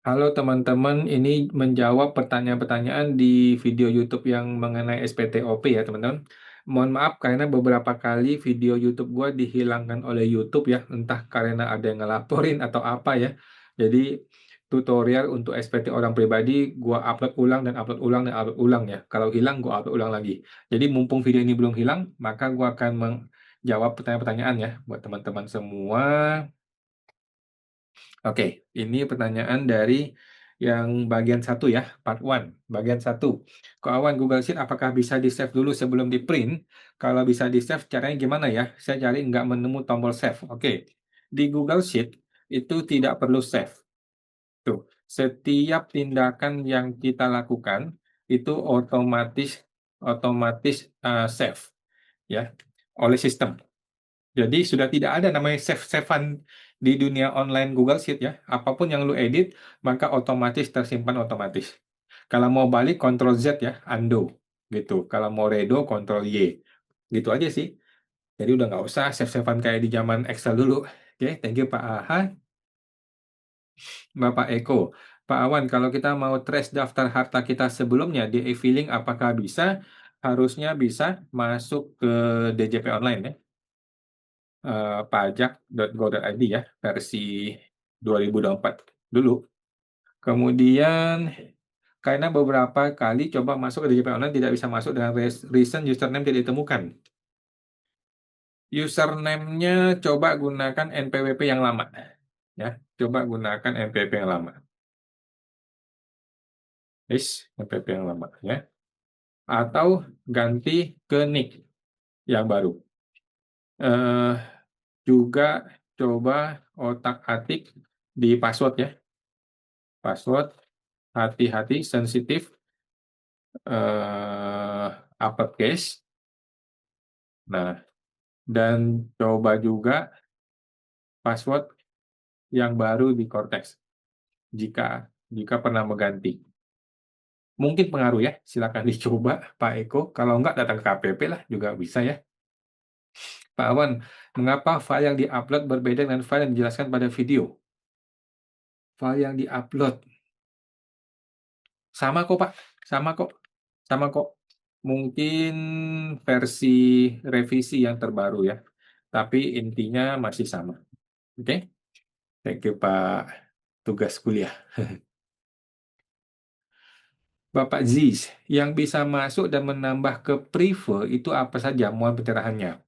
Halo teman-teman, ini menjawab pertanyaan-pertanyaan di video YouTube yang mengenai SPTOP ya teman-teman. Mohon maaf karena beberapa kali video YouTube gua dihilangkan oleh YouTube ya, entah karena ada yang ngelaporin atau apa ya. Jadi tutorial untuk SPT orang pribadi gua upload ulang dan upload ulang dan upload ulang ya. Kalau hilang gua upload ulang lagi. Jadi mumpung video ini belum hilang, maka gua akan menjawab pertanyaan-pertanyaan ya buat teman-teman semua. Oke, ini pertanyaan dari yang bagian satu ya, part 1, bagian satu. Kok Awan, Google Sheet apakah bisa di-save dulu sebelum di-print? Kalau bisa di-save, caranya gimana ya? Saya cari nggak menemu tombol save. Oke, di Google Sheet itu tidak perlu save. Tuh, setiap tindakan yang kita lakukan itu otomatis otomatis save ya oleh sistem. Jadi sudah tidak ada namanya save-savean di dunia online Google Sheet ya. Apapun yang lu edit, maka otomatis tersimpan otomatis. Kalau mau balik, Ctrl Z ya, undo. Gitu. Kalau mau redo, Ctrl Y. Gitu aja sih. Jadi udah nggak usah save-savean kayak di zaman Excel dulu. Oke, thank you Pak Aha. Bapak Eko. Pak Awan, kalau kita mau trace daftar harta kita sebelumnya di e-filing, apakah bisa? Harusnya bisa masuk ke DJP online ya. Pajak.go.id ya, versi 2024 dulu. Kemudian, karena beberapa kali coba masuk ke DJP Online tidak bisa masuk dengan recent username tidak ditemukan. Username-nya coba gunakan NPWP yang lama. Ya, coba gunakan NPWP yang lama. NPWP yang lama ya. Atau ganti ke nick yang baru. Eh, juga coba otak-atik di password ya. Password hati-hati sensitif uppercase. Nah, dan coba juga password yang baru di Cortex jika jika pernah mengganti. Mungkin pengaruh ya, silakan dicoba Pak Eko. Kalau enggak datang ke KPP lah juga bisa ya. Pak Awan, mengapa file yang diupload berbeda dengan file yang dijelaskan pada video? File yang diupload sama kok Pak, sama kok, sama kok. Mungkin versi revisi yang terbaru ya, tapi intinya masih sama. Oke, thank you Pak tugas kuliah. Bapak Ziz, yang bisa masuk dan menambah ke prefer itu apa saja? Mohon pencerahannya.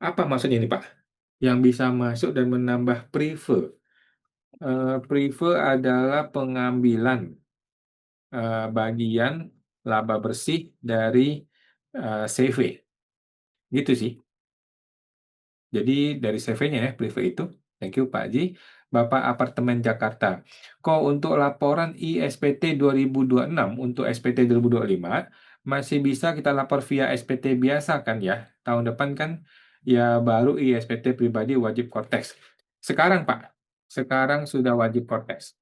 Apa maksudnya ini Pak? Yang bisa masuk dan menambah prefer. Prefer adalah pengambilan bagian laba bersih dari CV. Gitu sih. Jadi dari CV-nya ya, prefer itu. Thank you Pak Ji. Bapak Apartemen Jakarta. Kok untuk laporan ISPT 2026 untuk SPT 2025 masih bisa kita lapor via SPT biasa kan ya? Tahun depan kan ya baru ISPT pribadi wajib Cortex. Sekarang Pak, sekarang sudah wajib Cortex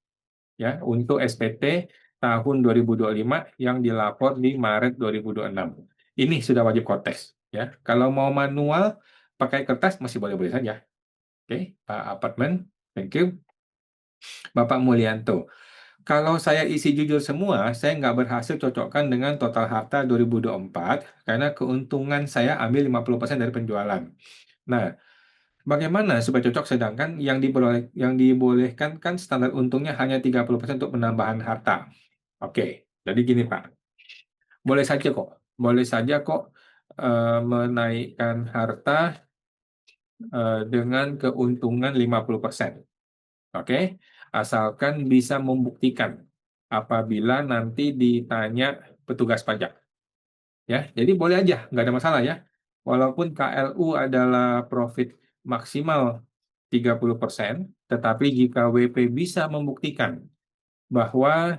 ya untuk SPT tahun 2025 yang dilapor di Maret 2026. Ini sudah wajib Cortex ya. Kalau mau manual pakai kertas masih boleh-boleh saja. Oke, Pak Apartemen, thank you. Bapak Mulyanto, kalau saya isi jujur semua, saya nggak berhasil cocokkan dengan total harta 2024 karena keuntungan saya ambil 50% dari penjualan. Nah, bagaimana supaya cocok sedangkan yang dibolehkan kan standar untungnya hanya 30% untuk penambahan harta. Oke, jadi gini Pak, boleh saja kok, boleh saja kok menaikkan harta dengan keuntungan 50%. Oke, asalkan bisa membuktikan apabila nanti ditanya petugas pajak. Ya, jadi boleh aja, nggak ada masalah ya. Walaupun KLU adalah profit maksimal 30%, tetapi jika WP bisa membuktikan bahwa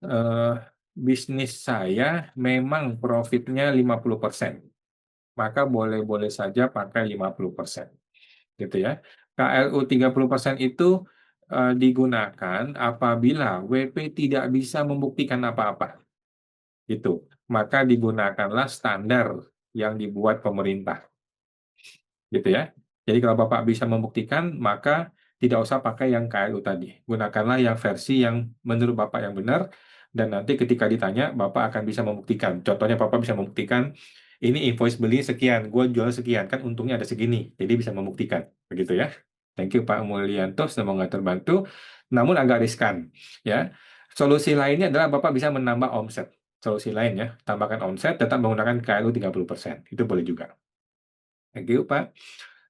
eh, bisnis saya memang profitnya 50%, maka boleh-boleh saja pakai 50%. Gitu ya. KLU 30% itu digunakan apabila WP tidak bisa membuktikan apa-apa. Gitu. Maka digunakanlah standar yang dibuat pemerintah. Gitu ya. Jadi kalau Bapak bisa membuktikan, maka tidak usah pakai yang KLU tadi. Gunakanlah yang versi yang menurut Bapak yang benar, dan nanti ketika ditanya, Bapak akan bisa membuktikan. Contohnya, Bapak bisa membuktikan, ini invoice beli sekian, gue jual sekian, kan untungnya ada segini. Jadi bisa membuktikan. Begitu ya. Thank you Pak Mulyanto, semoga terbantu. Namun agak riskan. Ya. Solusi lainnya adalah Bapak bisa menambah omset. Solusi lain ya, tambahkan omset, tetap menggunakan KLU 30%. Itu boleh juga. Thank you Pak.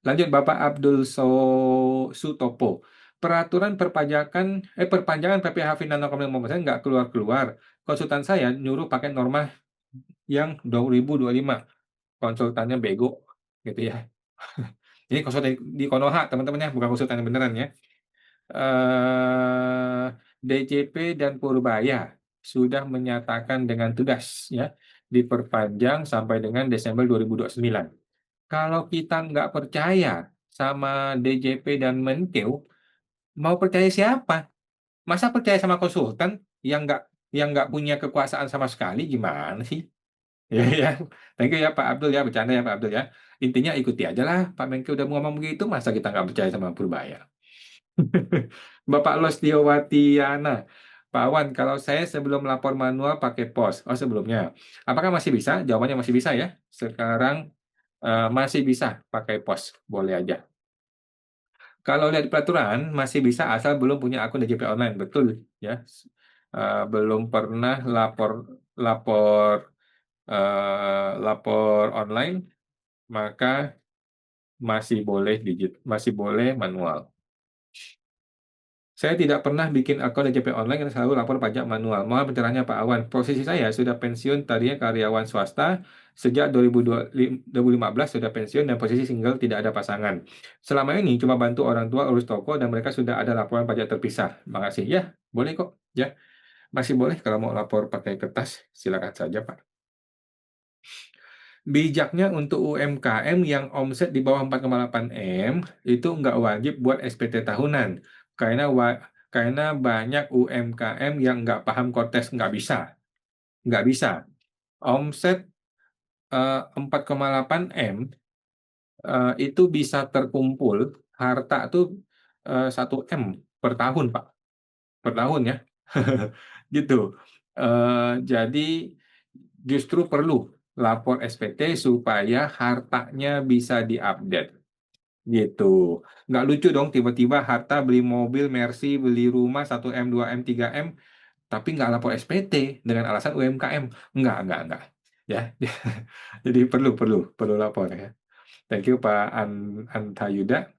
Lanjut Bapak Abdul Sutopo. Perpanjangan PPh Final 0,5% nggak keluar-keluar. Konsultan saya nyuruh pakai norma yang 2025. Konsultannya bego, gitu ya. Ini konsultan di Konoha, teman-teman ya, bukan konsultan yang beneran ya. DJP dan Purbaya sudah menyatakan dengan tegas ya, diperpanjang sampai dengan Desember 2029. Kalau kita nggak percaya sama DJP dan Menkeu, mau percaya siapa? Masa percaya sama konsultan yang nggak punya kekuasaan sama sekali? Gimana sih? Ya, ya. Thank you ya Pak Abdul ya, bercanda ya Pak Abdul ya. Intinya ikuti aja lah, Pak Menkeu udah ngomong begitu, masa kita nggak percaya sama Purbaya? Bapak Lostio Watiana, Pak Wan, kalau saya sebelum lapor manual pakai pos, sebelumnya, apakah masih bisa? Jawabannya masih bisa ya. Sekarang masih bisa pakai pos, boleh aja. Kalau lihat di peraturan masih bisa asal belum punya akun DJP online, betul ya. Belum pernah lapor lapor online, maka masih boleh manual. Saya tidak pernah bikin akun DJP online dan selalu lapor pajak manual. Mohon pencerahannya Pak Awan. Posisi saya sudah pensiun, tadinya karyawan swasta. Sejak 2015 sudah pensiun dan posisi single, tidak ada pasangan. Selama ini cuma bantu orang tua urus toko dan mereka sudah ada laporan pajak terpisah. Makasih. Ya, boleh kok. Ya, masih boleh kalau mau lapor pakai kertas, silakan saja Pak. Bijaknya untuk UMKM yang omset di bawah 4,8 M itu nggak wajib buat SPT tahunan. Karena banyak UMKM yang nggak paham konteks, nggak bisa. Nggak bisa. Omset 4,8 M itu bisa terkumpul, harta tuh 1 M per tahun, Pak. Per tahun ya. Gitu. Jadi justru perlu lapor SPT supaya hartanya bisa diupdate. Gitu. Nggak lucu dong tiba-tiba harta beli mobil Mercy, beli rumah 1 M, 2 M, 3 M, tapi nggak lapor SPT dengan alasan UMKM. Nggak. Ya, jadi perlu lapor ya. Thank you Pak Antayuda.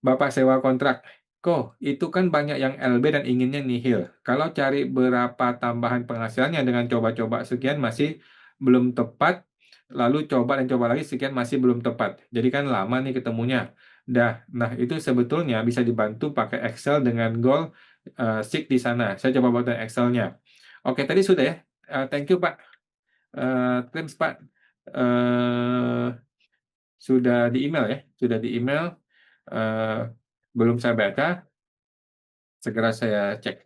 Bapak sewa kontrak. Kok, itu kan banyak yang LB dan inginnya nihil. Kalau cari berapa tambahan penghasilannya dengan coba-coba sekian masih belum tepat, lalu coba dan coba lagi sekian masih belum tepat. Jadi kan lama nih ketemunya. Nah itu sebetulnya bisa dibantu pakai Excel dengan goal sheet di sana. Saya coba buat Excel-nya. Oke, tadi sudah ya. Thank you Pak. Thanks Pak. Eh, sudah di email ya. Sudah di email. Eh, belum saya baca, segera saya cek.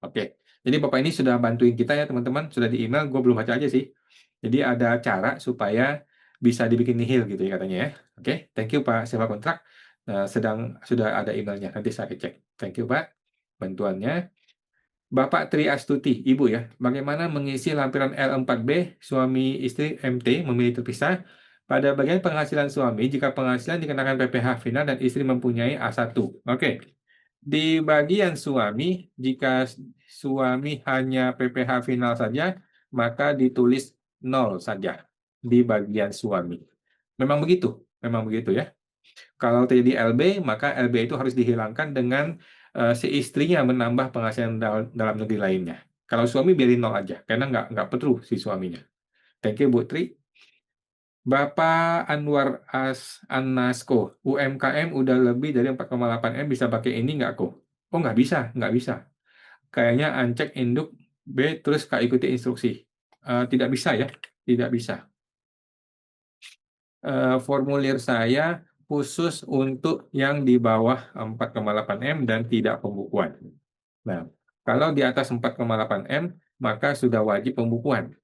Oke, jadi Bapak ini sudah bantuin kita ya teman-teman, sudah di email, gue belum baca aja sih. Jadi ada cara supaya bisa dibikin nihil gitu ya katanya ya. Oke, thank you Pak sewa kontrak. Sudah ada emailnya, nanti saya cek. Thank you Pak bantuannya. Bapak Tri Astuti, Ibu ya, bagaimana mengisi lampiran L4B suami istri MT memilih terpisah? Pada bagian penghasilan suami, jika penghasilan dikenakan PPh final dan istri mempunyai A1. Oke, di bagian suami, jika suami hanya PPh final saja, maka ditulis 0 saja di bagian suami. Memang begitu ya. Kalau terjadi LB, maka LB itu harus dihilangkan dengan si istrinya menambah penghasilan dalam negeri lainnya. Kalau suami biarin 0 aja, karena nggak perlu si suaminya. Thank you, Bu Tri. Bapak Anwar Anasko, UMKM udah lebih dari 4,8 M, bisa pakai ini nggak kok? Oh, nggak bisa. Kayaknya ancek induk B, terus Kak ikuti instruksi. Tidak bisa ya, tidak bisa. Formulir saya khusus untuk yang di bawah 4,8 M dan tidak pembukuan. Nah, kalau di atas 4,8 M, maka sudah wajib pembukuan.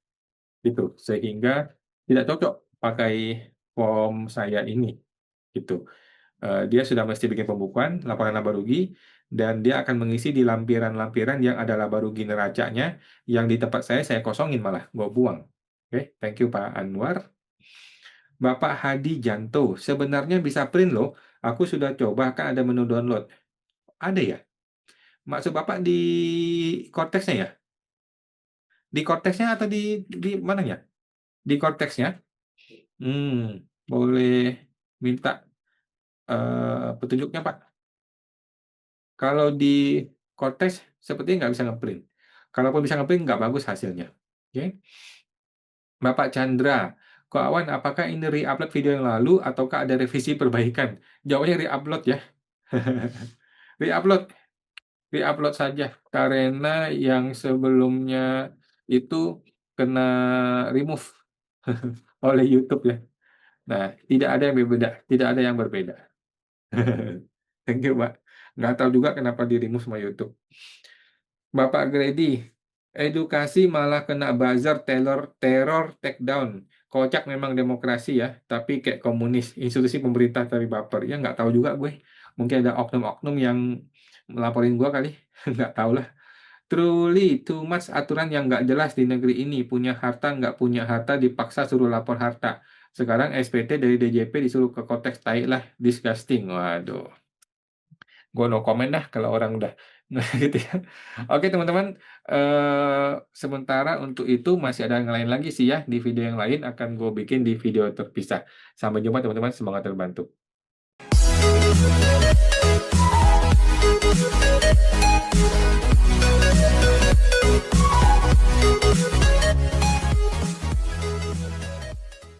Gitu. Sehingga tidak cocok pakai form saya ini. Gitu. Dia sudah mesti bikin pembukuan, laporan laba rugi, dan dia akan mengisi di lampiran-lampiran yang ada laba rugi neracanya, yang di tempat saya kosongin malah, gue buang. Oke, thank you Pak Anwar. Bapak Hadi Janto, sebenarnya bisa print loh. Aku sudah coba, kan ada menu download. Ada ya? Maksud Bapak di Cortex-nya ya? Di Cortex-nya atau di mananya? Di Cortex-nya? Boleh minta petunjuknya Pak. Kalau di Cortex sepertinya nggak bisa ngeprint. Kalaupun bisa ngeprint nggak bagus hasilnya. Oke. Bapak Chandra, Ko Awan, apakah ini re-upload video yang lalu ataukah ada revisi perbaikan? Jawabnya re-upload ya. Re-upload, re-upload saja karena yang sebelumnya itu kena remove oleh YouTube ya. Nah, tidak ada yang berbeda, tidak ada yang berbeda. Thank you, Pak. Nggak tahu juga kenapa di-remove sama YouTube. Bapak Grady, edukasi malah kena buzzer, teror takedown. Kocak memang demokrasi ya, tapi kayak komunis, institusi pemerintah tapi baper. Ya nggak tahu juga gue. Mungkin ada oknum-oknum yang melaporin gue kali. Nggak tahu lah. Truly, too much aturan yang nggak jelas di negeri ini. Punya harta, nggak punya harta, dipaksa suruh lapor harta. Sekarang SPT dari DJP disuruh ke konteks tai lah. Disgusting. Waduh. Gue no comment dah kalau orang udah gitu ya. Oke teman-teman, sementara untuk itu masih ada yang lain lagi sih ya, di video yang lain akan gue bikin di video terpisah. Sampai jumpa teman-teman, semoga terbantu.